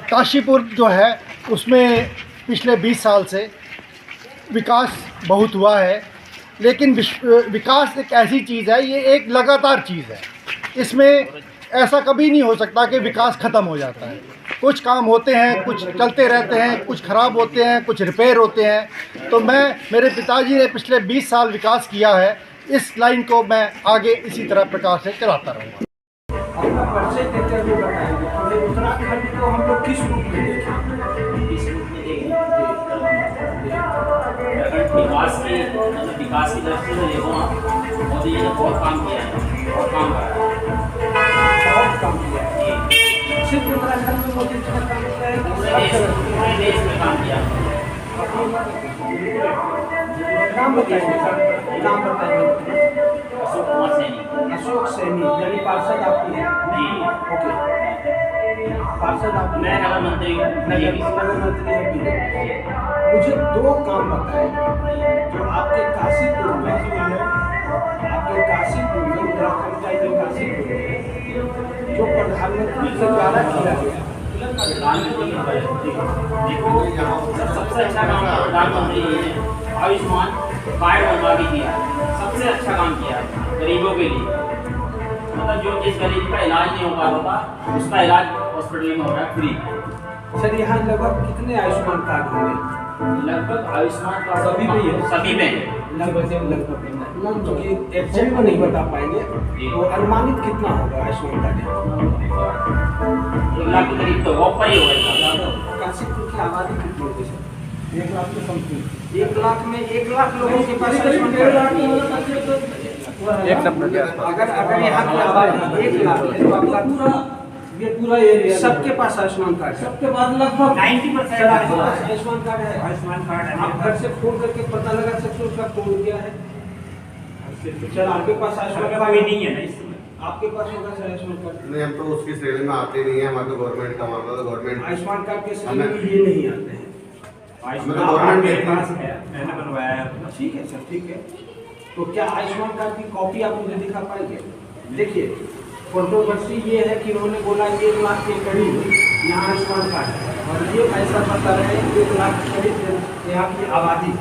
काशीपुर जो है उसमें पिछले 20 साल से विकास बहुत हुआ है, लेकिन विकास एक ऐसी चीज़ है, ये एक लगातार चीज़ है। इसमें ऐसा कभी नहीं हो सकता कि विकास ख़त्म हो जाता है। कुछ काम होते हैं, कुछ चलते रहते हैं, कुछ ख़राब होते हैं, कुछ रिपेयर होते हैं। तो मेरे पिताजी ने पिछले 20 साल विकास किया है, इस लाइन को मैं आगे इसी तरह प्रकार से चलाता रहूँगा। अपना परिचय देते हुए बताएंगे, हमें उत्तराखंड को हम लोग किस रूप में देखें? किस रूप में देखें? विकास की दृष्टि से देखो ना, मोदी जी ने बहुत काम किया है, बहुत काम करा है, बहुत काम किया है। सिर्फ उत्तराखंड में मोदी जी ने काम किया है, पूरे देश में काम किया है। नाम बताइए, नाम बताइए। अशोक कुमार सैनी। अशोक सैनी यानी पार्षद आपकी है? जी। ओके, पार्षद आप? मैं नगर मंत्री हूँ। नगर मंत्री हैं। मुझे 2 काम बताएं जो आपके काशीपुर में उत्तराखंड का ये काशीपुर में जो प्रधानमंत्री के द्वारा किया गया। सबसे अच्छा काम प्रधानमंत्री ने आयुष्मान कार्ड बनवा के किया, सबसे अच्छा काम किया गरीबों के लिए। मतलब जो जिस गरीब का इलाज नहीं हो पाता था, उसका इलाज हॉस्पिटल में हो रहा है फ्री। सर, यहाँ लगभग कितने आयुष्मान कार्ड होंगे? लगभग आयुष्मान कार्ड सभी में है? सभी में लगभग क्योंकि एक्चुअली में नहीं बता पाएंगे, तो अनुमानित कितना होगा आयुष्मान कार्ड? 1 लाख के करीब तो ऊपर ही होगा। काशीपुर की आबादी कितनी होगी सर? 1 लाख के समथिंग। 1 लाख में 1 लाख लोगों के पास आयुष्मान कार्ड। अगर यहाँ की आबादी 1 लाख है तो आपका पूरा एरिया सबके पास आयुष्मान कार्ड है। सबके पास लगभग 90% आयुष्मान कार्ड है। आयुष्मान कार्ड है। आप घर से फोन करके पता लगा सकते हो उसका कोड क्या है? सर, आपके पास आयुष्मान कार्ड नहीं है ना? आपके पास होगा सर आयुष्मान कार्ड? नहीं, हम तो उसकी श्रेणी में आते नहीं है। हमारे तो गवर्नमेंट का मामला, तो गवर्नमेंट आयुष्मान कार्ड के श्रेणी में ये नहीं आते हैं। गवर्नमेंट के पास है, मैंने बनवाया है। ठीक है सर, ठीक है। तो क्या आयुष्मान कार्ड की कॉपी आप मुझे दिखा पाएंगे? देखिए, कंट्रोवर्सी ये है कि उन्होंने बोला 1 लाख के करीब यहाँ आयुष्मान कार्ड है, और ये ऐसा बता रहे हैं 1 लाख के करीब यहाँ की आबादी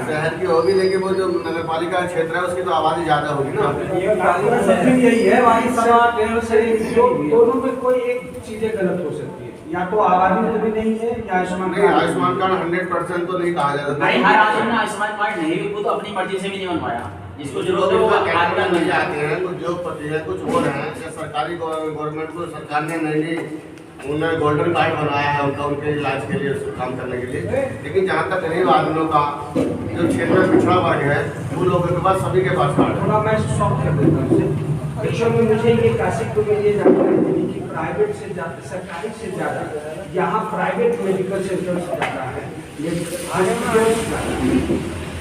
शहर की होगी, लेकिन वो जो नगर पालिका क्षेत्र है उसकी तो आबादी ज्यादा होगी ना। यही है, दोनों में कोई एक चीजें गलत हो सकती है, या तो आबादी में भी नहीं है या आयुष्मान नहीं, आयुष्मान कार्ड 100% तो नहीं कहा जा सकता। हर आदमी ने आयुष्मान कार्ड नहीं भी खुद अपनी मर्जी से भी नहीं बनवाया, जिसको जरूरत है वो कार्ड मिल जाते हैं। कुछ उद्योगपति है, कुछ और हैं, सरकारी गवर्नमेंट को सरकार ने नहीं, उन्होंने गोल्डन कार्ड बनाया है उनका, उनके इलाज के लिए, काम करने के लिए। लेकिन जहाँ तक गरीब आदमियों का जो क्षेत्र में पिछड़ा वर्ग है, वो लोगों के पास, सभी के पास कार्ड है। थोड़ा मैं शॉक कर देता हूँ। मुझे ये काशीपुर में ये जानकारी मिली कि प्राइवेट से ज़्यादा, सरकारी से ज़्यादा यहाँ प्राइवेट मेडिकल सेंटर ज़्यादा है।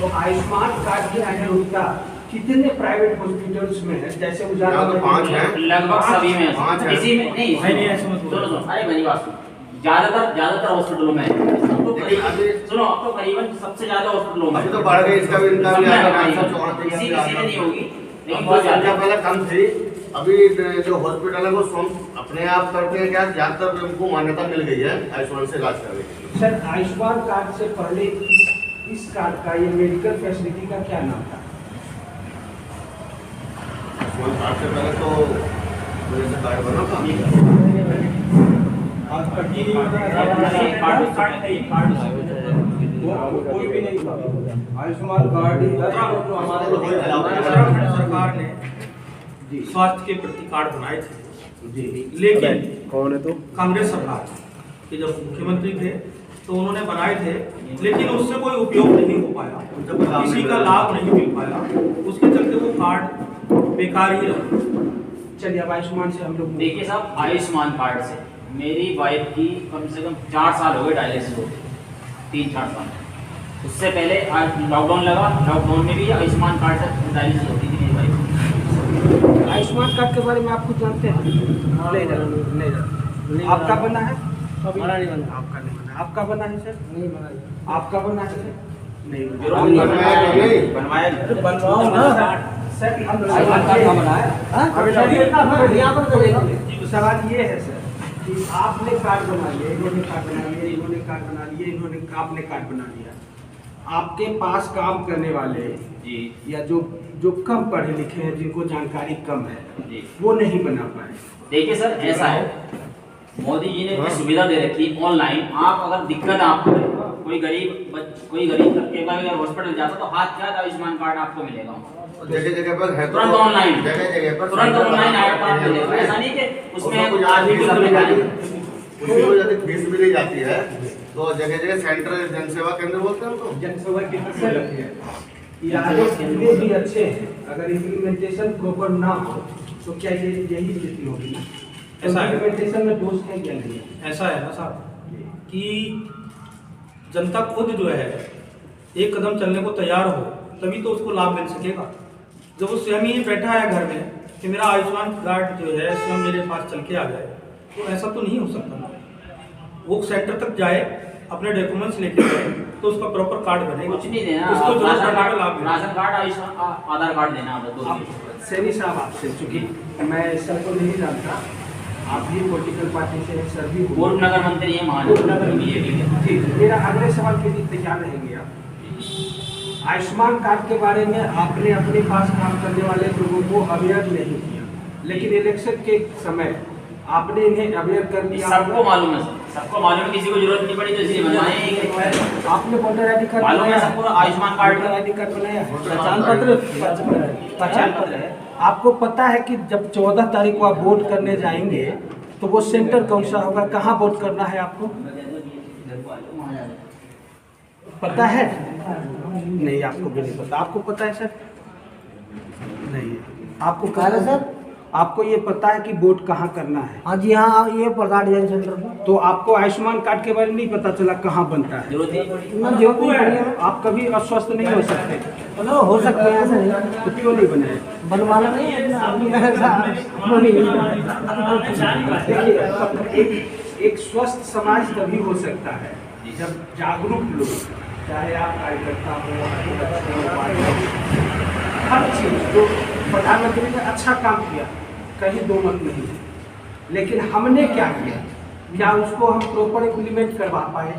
तो आयुष्मान कार्ड की अनुरूपता कितने प्राइवेट हॉस्पिटल्स में है? जैसे उजाला तो 5 हैं, लगभग सभी में, 5 हैं। किसी में नहीं। अरे मेरी बात सुनो, ज्यादातर हॉस्पिटलों में सुनो, अब तो करीबन सबसे ज्यादा हॉस्पिटलों में तो बढ़ गई, इसका भी इनका भी किसी में नहीं होगी, लेकिन बहुत ज्यादा पहले कम थी। अभी जो हॉस्पिटल है वो अपने आप करते हैं क्या, ज्यादातर उनको मान्यता मिल गई है आयुष्मान से इलाज करने की। सर, आयुष्मान कार्ड से पहले इस कार्ड का, ये मेडिकल फैसिलिटी का क्या नाम था? आयुष्मान कार्ड से पहले तो जैसे कार्ड बना था, कोई भी नहीं था आयुष्मान कार्ड ही था। सरकार ने स्वास्थ्य के प्रति कार्ड बनाए थे, लेकिन कौन है? तो कांग्रेस सरकार के जब मुख्यमंत्री थे तो उन्होंने बनाए थे, लेकिन उससे कोई उपयोग नहीं हो पाया, किसी का लाभ नहीं मिल पाया, उसके चलते वो कार्ड बेकार ही रहा। चलिए, अब आयुष्मान से हम लोग देखिए साहब, आयुष्मान कार्ड से मेरी वाइफ की कम से कम 4 साल हो गए डायलिसिस होते, 3-4 साल। उससे पहले लॉकडाउन लगा, लॉकडाउन में भी आयुष्मान कार्ड से डायलिसिस होती थी मेरी वाइफ। आयुष्मान कार्ड के बारे में आप कुछ जानते हैं? नहीं। आपका बना है? हमारा नहीं बना। आपका नहीं बना। आपका बना है सर? नहीं बना। आपका बना है सर? नहीं बनवाया बनवाओ ना सर। आयुष्मान कार्ड का बनाया। सवाल ये है सर कि आपने कार्ड बना लिया, इन्होंने कार्ड बना लिया, इन्होंने कार्ड बना लिया, इन्होंने आपने कार्ड बना लिया, आपके पास काम करने वाले जी या जो कम पढ़े लिखे हैं, जिनको जानकारी कम है जी। वो नहीं बना पाए। देखिए सर, ऐसा है, मोदी जी ने इतनी सुविधा दे रखी ऑनलाइन। आप अगर दिक्कत आपको है, कोई गरीब तबके का अगर हॉस्पिटल जाता तो हाथ क्या आयुष्मान कार्ड आपको मिलेगा, जगह जगह पर है, तुरंत ऑनलाइन, जगह जगह पर तुरंत ऑनलाइन आपको मिलेगा। ऐसा नहीं कि उसमें कुछ आदमी की आदमी समझ उसकी वजह से फीस भी नहीं जाती है, तो जगह जगह सेंटर जनसेवा केंद्र बोलते हैं उनको। जनसेवा केंद्र से रखे हैं, ये आगे कितने भी अच्छे हैं, अगर इम्प्लीमेंटेशन प्रॉपर ना हो तो क्या ये यही स्थिति होगी ना? ऐसा है। इम्प्लीमेंटेशन में दोष है क्या नहीं है? ऐसा है ना साहब कि जनता खुद जो है एक कदम चलने को तैयार हो तभी तो उसको लाभ मिल सकेगा। जब वो स्वयं ही बैठा है घर में कि मेरा आयुष्मान कार्ड जो है स्वयं मेरे पास चल के आ जाए, तो ऐसा तो नहीं हो सकता ना। वो सेंटर तक जाए, अपने डॉक्यूमेंट्स लेके जाए तो उसका प्रॉपर कार्ड बनेगा। कुछ नहीं देना, उसको जो राशन सरकार का लाभ कार्ड, मिलेगा। राशन कार्ड, आयुष्मान आधार कार्ड देना आप दो। आप सैनी साहब, आपसे चूंकि मैं सबको नहीं जानता, आप भी पॉलिटिकल पार्टी से हैं, सर भी हो। पूर्व नगर मंत्री है महानगर बीजेपी के। ठीक, मेरा अगले सवाल के लिए तैयार रहेंगे आप। आयुष्मान कार्ड के बारे में आपने अपने पास काम करने वाले लोगों को अवेयर नहीं किया, लेकिन इलेक्शन के समय आपने इन्हें अवेयर कर दिया। सबको मालूम है सर, सबको मालूम है, किसी को जरूरत नहीं पड़ी तो इसलिए बनवाए। आपने वोटर आई डी कार्ड मालूम है बनाया, सबको Ayushman card voter I D card बनाया, पहचान पत्र है। आपको पता है कि जब 14 तारीख को आप वोट करने जाएंगे तो वो सेंटर कौन सा होगा, कहाँ वोट करना है आपको पता है? नहीं, आपको भी नहीं पता। आपको पता है सर? नहीं, आपको पता है सर? आपको ये पता है कि वोट कहाँ करना है? हाँ जी, हाँ, ये प्रधान डिजाइन सेंटर पर। तो आपको आयुष्मान कार्ड के बारे में नहीं पता चला कहाँ बनता है? जरूरत नहीं पड़ी। ना जरूरत नहीं पड़ी है। आप कभी अस्वस्थ नहीं हो सकते, मतलब हो सकते हैं, ऐसा नहीं तो क्यों नहीं बने? बनवाना नहीं है इतना, अभी देखिए, एक स्वस्थ समाज तभी हो सकता है जब जागरूक लोग, चाहे आप कार्यकर्ता हो, हर चीज जो प्रधानमंत्री ने अच्छा काम किया, कहीं दो मत नहीं है, लेकिन हमने क्या किया, क्या उसको हम प्रॉपर इम्प्लीमेंट करवा पाए?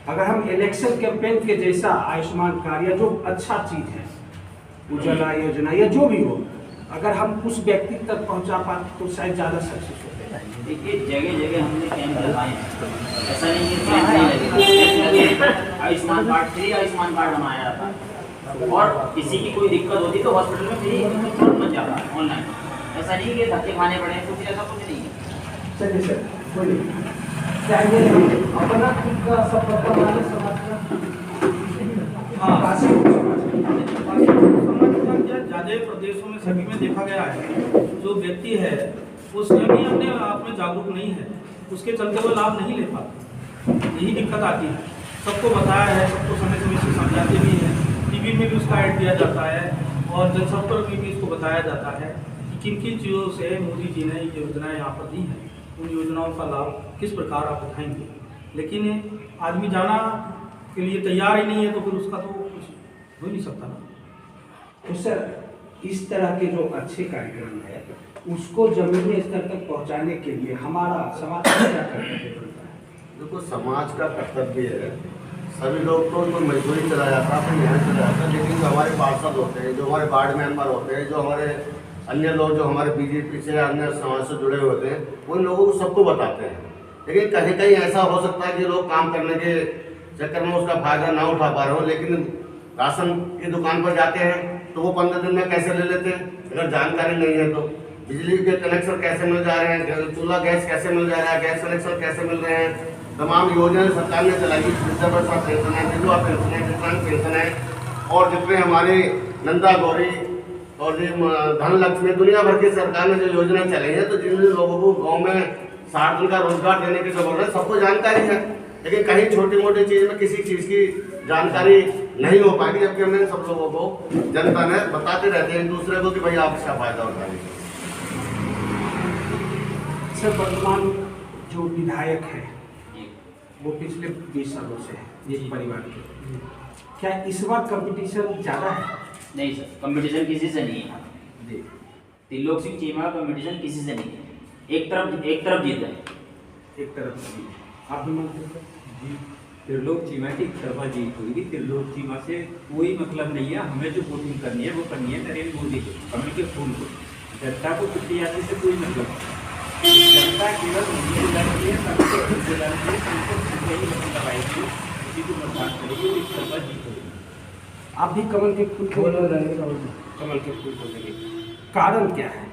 अगर हम इलेक्शन कैंपेन के जैसा आयुष्मान कार्ड या जो अच्छा चीज है, उज्ज्वला योजना या जो भी हो, अगर हम उस व्यक्ति तक पहुंचा पाते तो शायद ज़्यादा सक्सेस होते। देखिए, जगह जगह हमने कैंप लगाए हैं, ऐसा नहीं है कैंप नहीं, Ayushman card, free Ayushman card बनाया जाता है, और किसी की कोई दिक्कत होती तो हॉस्पिटल में फ्री तुरंत बन जाता है ऑनलाइन। ऐसा नहीं कि धक्के खाने पड़े, कुछ ऐसा कुछ नहीं है। चलिए सर, बोलिए, चाहिए अपना खुद का सफलता वाले समाज का। हाँ, ज़्यादा प्रदेशों में सभी में देखा गया है, जो व्यक्ति है वो स्वयं ही अपने आप में जागरूक नहीं है, उसके चलते वो लाभ नहीं ले पाते। यही दिक्कत आती है। सबको बताया है, सबको समय समय से समझाते भी हैं, टीवी में भी उसका ऐड दिया जाता है और जनसंपर्क में भी इसको बताया जाता है कि किन किन चीज़ों से मोदी जी ने योजनाएं यहाँ पर दी हैं, उन योजनाओं का लाभ किस प्रकार आप उठाएंगे। लेकिन आदमी जाना के लिए तैयार ही नहीं है, तो फिर उसका तो कुछ हो नहीं सकता ना। तो सर, इस तरह के जो अच्छे कार्यक्रम है उसको जमीनी स्तर तक पहुंचाने के लिए हमारा समाज को क्या करना है? देखो, समाज का कर्तव्य है, सभी लोग तो मजदूरी चला जाता है, मेहनत चला जाता है, लेकिन जो हमारे पार्षद होते हैं, जो हमारे वार्ड मेंबर होते हैं, जो हमारे अन्य लोग जो हमारे बीजेपी से अन्य समाज से जुड़े होते हैं, उन लोगों को सबको बताते हैं। लेकिन कहीं कहीं ऐसा हो सकता है कि लोग काम करने के चक्कर में उसका फायदा ना उठा पा रहे हो, लेकिन राशन की दुकान पर जाते हैं तो वो 15 दिन में कैसे ले लेते हैं, अगर जानकारी नहीं है तो। बिजली के कनेक्शन कैसे मिल जा रहे हैं, चूल्हा गैस कैसे मिल जा रहा है, गैस कनेक्शन कैसे मिल रहे हैं, तमाम योजनाएं सरकार ने चलाई, वृद्धावस्था पेंशन है, विधवा पेंशन है, दिव्यांग पेंशन है, और जितने हमारे नंदा गौरी और धन लक्ष्मी, दुनिया भर की सरकार ने जो योजना चलाई है, तो जिन लोगों को गाँव में 60 दिन का रोजगार देने की जरूरत है, सबको जानकारी है। लेकिन कहीं छोटी मोटी चीज़ में किसी चीज़ की जानकारी नहीं हो पाएगी, जबकि हमने सब लोगों को, जनता ने बताते रहते हैं एक दूसरे को कि भाई आप इसका फायदा उठाइए। सर, वर्तमान जो विधायक है वो पिछले 20 सालों से है ये परिवार के, क्या इस बार कंपटीशन ज़्यादा है? नहीं सर, कंपटीशन किसी से नहीं है। त्रिलोक सिंह चीमा का कंपटीशन किसी से नहीं है। एक तरफ जीत है, एक तरफ जीत। आप भी मानते हैं जी? त्रिलोक चीमा की तरफा जीत होगी। त्रिलोक चीमा से कोई मतलब नहीं है, हमें जो वोटिंग करनी है वो करनी है नरेंद्र मोदी को, कमल के फूल को। जनता को कितनी आती से कोई मतलब नहीं। जनता केवल मोदी को लड़ती है, कमल के फूल को लड़ती है, उनको यही मतलब लगाएगी, उसी को मतदान करेगी और इस तरफा जीत होगी। आप भी कमल के फूल को कमल के फूल को लगे, कारण क्या है?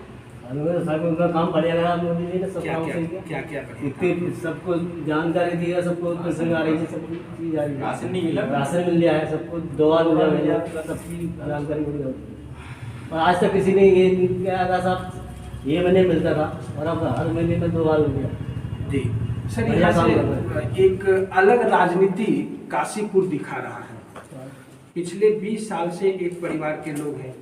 उनका काम बढ़िया लगा मोदी जी ने, सब क्या काम क्या सही किया। क्या क्या बढ़िया इतनी सबको जानकारी दिया, सबको पेंशन आ रही है, सब चीज आ रही है। राशन नहीं मिला, राशन मिल गया है सबको, दवा मिल गया, सबकी जानकारी मिल गई। और आज तक किसी ने ये नहीं किया था साहब, ये महीने मिलता था और अब हर महीने में 2 बार मिल गया। जी सर, बढ़िया यहाँ काम कर से एक अलग राजनीति काशीपुर दिखा रहा है। पिछले 20 साल से एक परिवार के लोग हैं,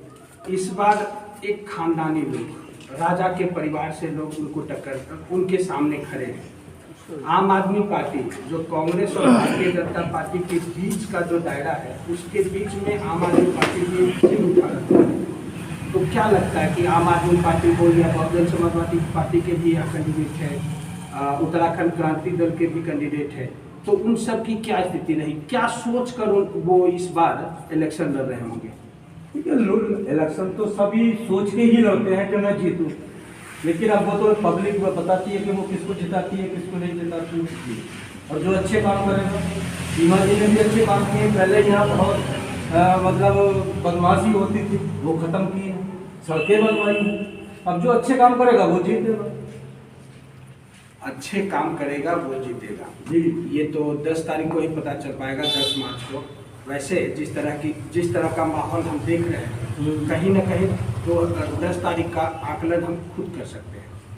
इस बार एक खानदानी लोग, राजा के परिवार से लोग उनको टक्कर उनके सामने खड़े हैं। आम आदमी पार्टी जो कांग्रेस और भारतीय जनता पार्टी के बीच का जो दायरा है, उसके बीच में आम आदमी पार्टी भी सिर उठा रहा है। तो क्या लगता है कि आम आदमी पार्टी को या बहुजन समाजवादी पार्टी के भी यहाँ कैंडिडेट है, उत्तराखंड क्रांति दल के भी कैंडिडेट है, तो उन सब की क्या स्थिति रही, क्या सोच कर वो इस बार इलेक्शन लड़ रहे होंगे? ठीक है, इलेक्शन तो सभी सोच के ही लड़ते हैं कि मैं जीतूं, लेकिन अब वो तो पब्लिक बताती है कि वो किसको जिताती है, किसको नहीं जिताती है। और जो अच्छे काम करेगा, सीमा जी ने भी अच्छे काम किए। पहले यहाँ बहुत मतलब बदमाशी होती थी, वो खत्म की है, सड़कें बनवाई हैं। अब जो अच्छे काम करेगा वो जीतेगा। अच्छे काम करेगा वो जीतेगा जी, ये तो 10 तारीख को ही पता चल पाएगा, 10 मार्च को। वैसे जिस तरह का माहौल हम देख रहे हैं, कहीं ना कहीं तो 10 तारीख का आकलन हम खुद कर सकते हैं।